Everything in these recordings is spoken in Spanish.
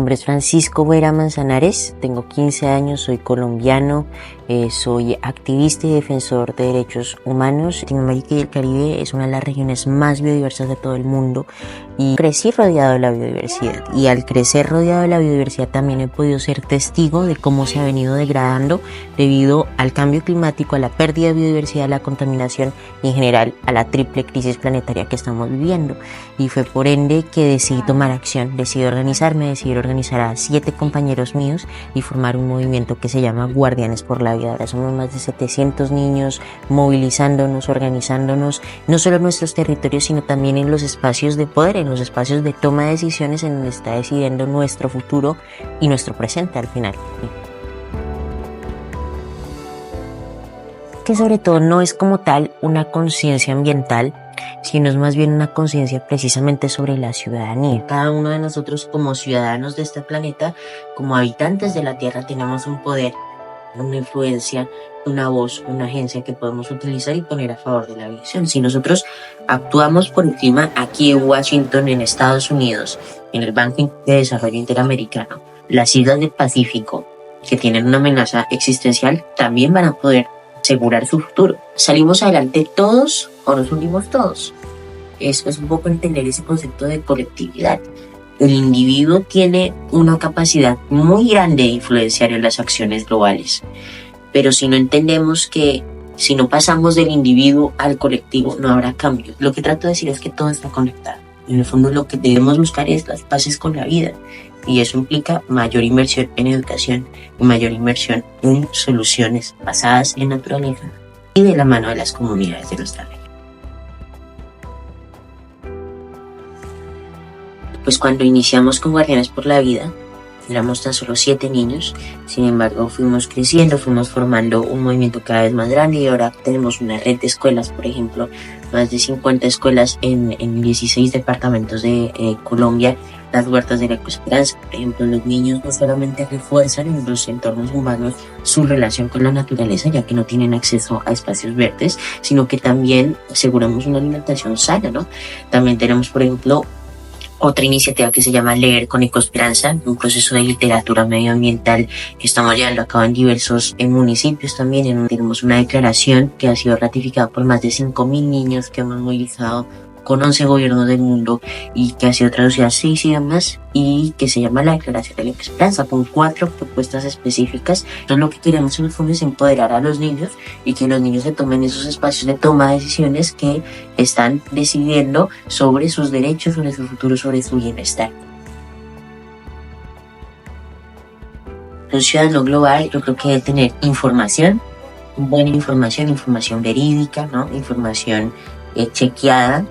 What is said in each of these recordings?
nombre es Francisco Vera Manzanares, tengo 15 años, soy colombiano, soy activista y defensor de derechos humanos. Latinoamérica y el Caribe es una de las regiones más biodiversas de todo el mundo y crecí rodeado de la biodiversidad. Y al crecer rodeado de la biodiversidad también he podido ser testigo de cómo se ha venido degradando debido al cambio climático, a la pérdida de biodiversidad, a la contaminación y en general a la triple crisis planetaria que estamos viviendo. Y fue por ende que decidí tomar acción, decidí organizar a 7 compañeros míos y formar un movimiento que se llama Guardianes por la Vida. Ahora somos más de 700 niños movilizándonos, organizándonos, no solo en nuestros territorios, sino también en los espacios de poder, en los espacios de toma de decisiones en donde está decidiendo nuestro futuro y nuestro presente al final. Que sobre todo no es como tal una conciencia ambiental, sino es más bien una conciencia precisamente sobre la ciudadanía. Cada uno de nosotros como ciudadanos de este planeta, como habitantes de la Tierra, tenemos un poder, una influencia, una voz, una agencia que podemos utilizar y poner a favor de la visión. Si nosotros actuamos por encima aquí en Washington, en Estados Unidos, en el Banco de Desarrollo Interamericano, las islas del Pacífico, que tienen una amenaza existencial, también van a poder asegurar su futuro. ¿Salimos adelante todos o nos unimos todos? Eso es un poco entender ese concepto de colectividad. El individuo tiene una capacidad muy grande de influenciar en las acciones globales, pero si no entendemos que si no pasamos del individuo al colectivo no habrá cambio. Lo que trato de decir es que todo está conectado. En el fondo lo que debemos buscar es las paces con la vida, y eso implica mayor inversión en educación y mayor inversión en soluciones basadas en naturaleza y de la mano de las comunidades de nuestra región. Pues cuando iniciamos con Guardianes por la Vida, éramos tan solo 7 niños, sin embargo fuimos creciendo, fuimos formando un movimiento cada vez más grande y ahora tenemos una red de escuelas, por ejemplo, más de 50 escuelas en 16 departamentos de Colombia. Las huertas de la Ecoesperanza, por ejemplo, los niños no solamente refuerzan en los entornos humanos su relación con la naturaleza, ya que no tienen acceso a espacios verdes, sino que también aseguramos una alimentación sana, ¿no? También tenemos, por ejemplo, otra iniciativa que se llama Leer con Ecoesperanza, un proceso de literatura medioambiental que estamos llevando a cabo en diversos municipios también, en donde tenemos una declaración que ha sido ratificada por más de 5.000 niños que hemos movilizado con 11 gobiernos del mundo y que ha sido traducida a 6 idiomas y que se llama la Declaración de la Ecoesperanza, con 4 propuestas específicas. Entonces lo que queremos en el fondo es empoderar a los niños y que los niños se tomen esos espacios de toma de decisiones que están decidiendo sobre sus derechos, sobre su futuro, sobre su bienestar. Un ciudadano global yo creo que debe tener información, buena información verídica, ¿no? Información chequeada,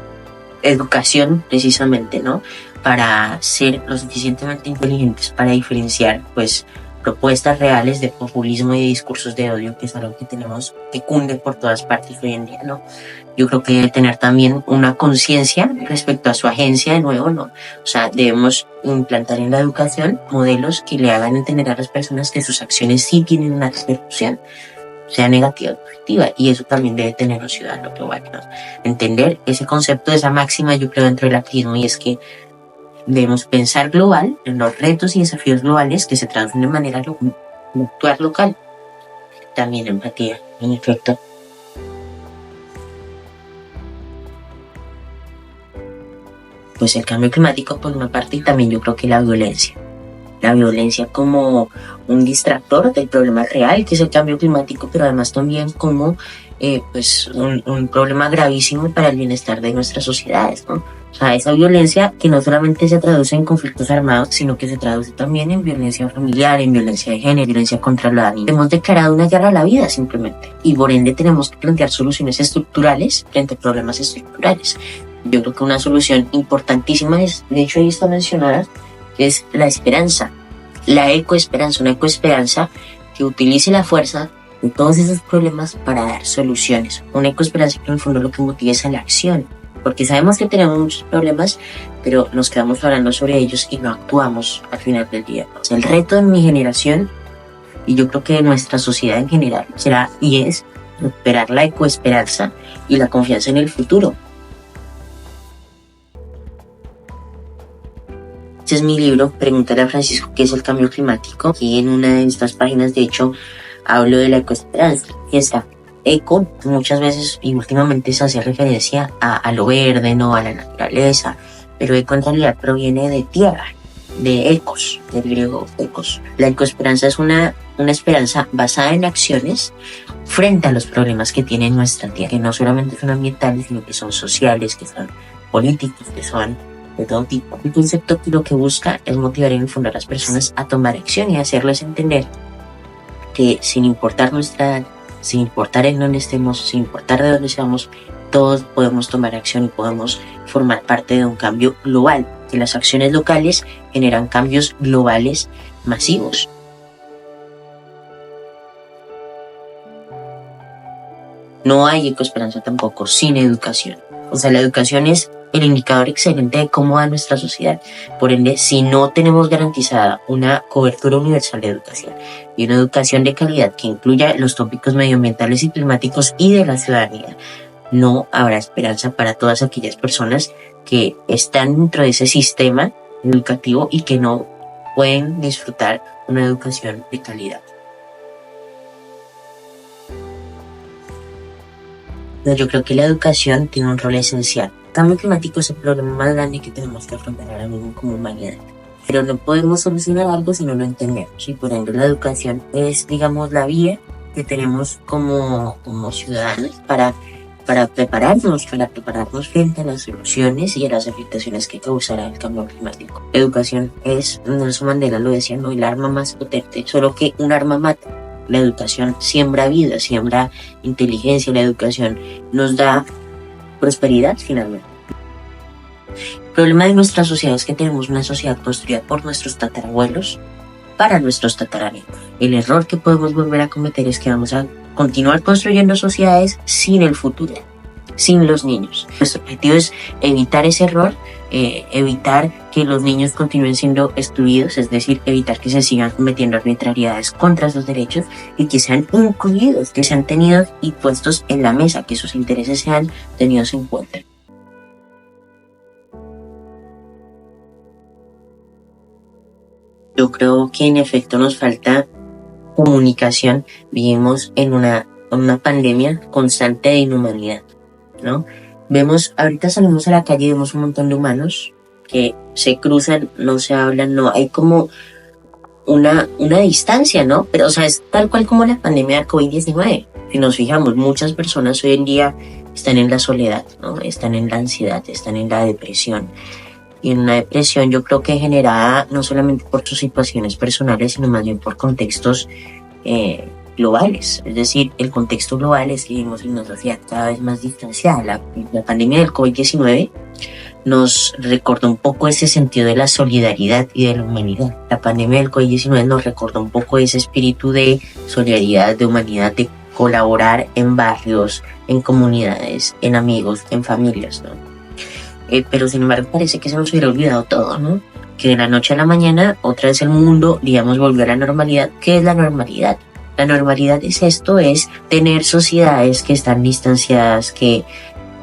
educación precisamente, ¿no? Para ser lo suficientemente inteligentes para diferenciar, pues, propuestas reales de populismo y de discursos de odio, que es algo que tenemos, que cunde por todas partes hoy en día, ¿no? Yo creo que debe tener también una conciencia respecto a su agencia, de nuevo, ¿no? O sea, debemos implantar en la educación modelos que le hagan entender a las personas que sus acciones sí tienen una repercusión, sea negativa o positiva, y eso también debe tener un ciudadano global, ¿no? Entender ese concepto, esa máxima, yo creo, dentro del activismo, y es que debemos pensar global en los retos y desafíos globales que se traducen de manera local, actuar local. También empatía, en efecto. Pues el cambio climático por una parte, y también yo creo que la violencia como un distractor del problema real que es el cambio climático, pero además también como pues un problema gravísimo para el bienestar de nuestras sociedades, ¿no? O sea, esa violencia que no solamente se traduce en conflictos armados, sino que se traduce también en violencia familiar, en violencia de género, violencia contra la niña. Hemos declarado una guerra a la vida simplemente, y por ende tenemos que plantear soluciones estructurales frente a problemas estructurales. Yo creo que una solución importantísima es, de hecho ahí está mencionada, es la esperanza, la ecoesperanza, una ecoesperanza que utilice la fuerza de todos esos problemas para dar soluciones. Una ecoesperanza que en el fondo lo que motiva es a la acción, porque sabemos que tenemos muchos problemas, pero nos quedamos hablando sobre ellos y no actuamos al final del día. O sea, el reto de mi generación, y yo creo que de nuestra sociedad en general, será y es recuperar la ecoesperanza y la confianza en el futuro. Este es mi libro, Pregúntale a Francisco qué es el cambio climático. Aquí en una de estas páginas, de hecho, hablo de la ecoesperanza. Y esta eco muchas veces y últimamente se hace referencia a lo verde, no a la naturaleza, pero eco en realidad proviene de tierra, de ecos, del griego ecos. La ecoesperanza es una esperanza basada en acciones frente a los problemas que tiene nuestra tierra, que no solamente son ambientales, sino que son sociales, que son políticos, que son de todo tipo. Un concepto que lo que busca es motivar y informar a las personas a tomar acción y hacerles entender que sin importar nuestra edad, sin importar en dónde estemos, sin importar de dónde seamos, todos podemos tomar acción y podemos formar parte de un cambio global, que las acciones locales generan cambios globales masivos. No hay ecoesperanza tampoco sin educación. O sea, la educación es el indicador excelente de cómo va nuestra sociedad. Por ende, si no tenemos garantizada una cobertura universal de educación y una educación de calidad que incluya los tópicos medioambientales y climáticos y de la ciudadanía, no habrá esperanza para todas aquellas personas que están dentro de ese sistema educativo y que no pueden disfrutar una educación de calidad. Yo creo que la educación tiene un rol esencial. El cambio climático es el problema más grande que tenemos que afrontar ahora mismo como humanidad. Pero no podemos solucionar algo si no lo entendemos. Y por ende la educación es, digamos, la vía que tenemos como ciudadanos para prepararnos frente a las soluciones y a las afectaciones que causará el cambio climático. La educación es, Nelson Mandela lo decía, no el arma más potente, solo que un arma mata. La educación siembra vida, siembra inteligencia, la educación nos da prosperidad finalmente. El problema de nuestra sociedad es que tenemos una sociedad construida por nuestros tatarabuelos para nuestros tataranietos. El error que podemos volver a cometer es que vamos a continuar construyendo sociedades sin el futuro, sin los niños. Nuestro objetivo es evitar ese error, evitar que los niños continúen siendo excluidos, es decir, evitar que se sigan cometiendo arbitrariedades contra sus derechos y que sean incluidos, que sean tenidos y puestos en la mesa, que sus intereses sean tenidos en cuenta. Yo creo que en efecto nos falta comunicación. Vivimos en una pandemia constante de inhumanidad, ¿no? Ahorita salimos a la calle y vemos un montón de humanos que se cruzan, no se hablan, no, hay como una distancia, ¿no? Pero, o sea, es tal cual como la pandemia de COVID-19. Si nos fijamos, muchas personas hoy en día están en la soledad, ¿no? Están en la ansiedad, están en la depresión. Y en una depresión yo creo que generada no solamente por sus situaciones personales, sino más bien por contextos globales. Es decir, el contexto global es que vivimos en una sociedad cada vez más distanciada. La pandemia del COVID-19 nos recordó un poco ese sentido de la solidaridad y de la humanidad. La pandemia del COVID-19 nos recordó un poco ese espíritu de solidaridad, de humanidad, de colaborar en barrios, en comunidades, en amigos, en familias, ¿no? Pero sin embargo parece que se nos hubiera olvidado todo, ¿no? Que de la noche a la mañana otra vez el mundo, digamos, volvió a la normalidad. ¿Qué es la normalidad? La normalidad es tener sociedades que están distanciadas, que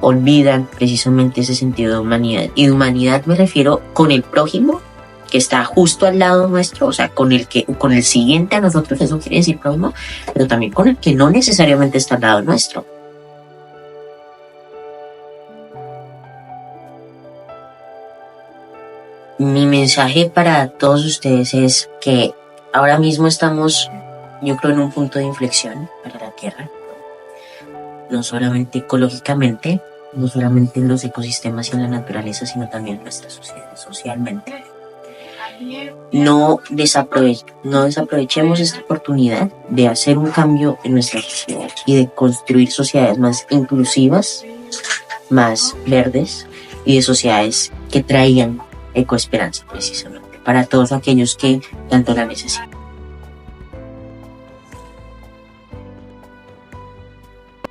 olvidan precisamente ese sentido de humanidad. Y de humanidad me refiero con el prójimo que está justo al lado nuestro, o sea, con el siguiente a nosotros, eso quiere decir prójimo, pero también con el que no necesariamente está al lado nuestro. Mi mensaje para todos ustedes es que ahora mismo estamos, yo creo, en un punto de inflexión para la Tierra. No solamente ecológicamente, no solamente en los ecosistemas y en la naturaleza, sino también en nuestra sociedad, socialmente. No desaprovechemos esta oportunidad de hacer un cambio en nuestra sociedad y de construir sociedades más inclusivas, más verdes y de sociedades que traigan ecoesperanza precisamente para todos aquellos que tanto la necesitan.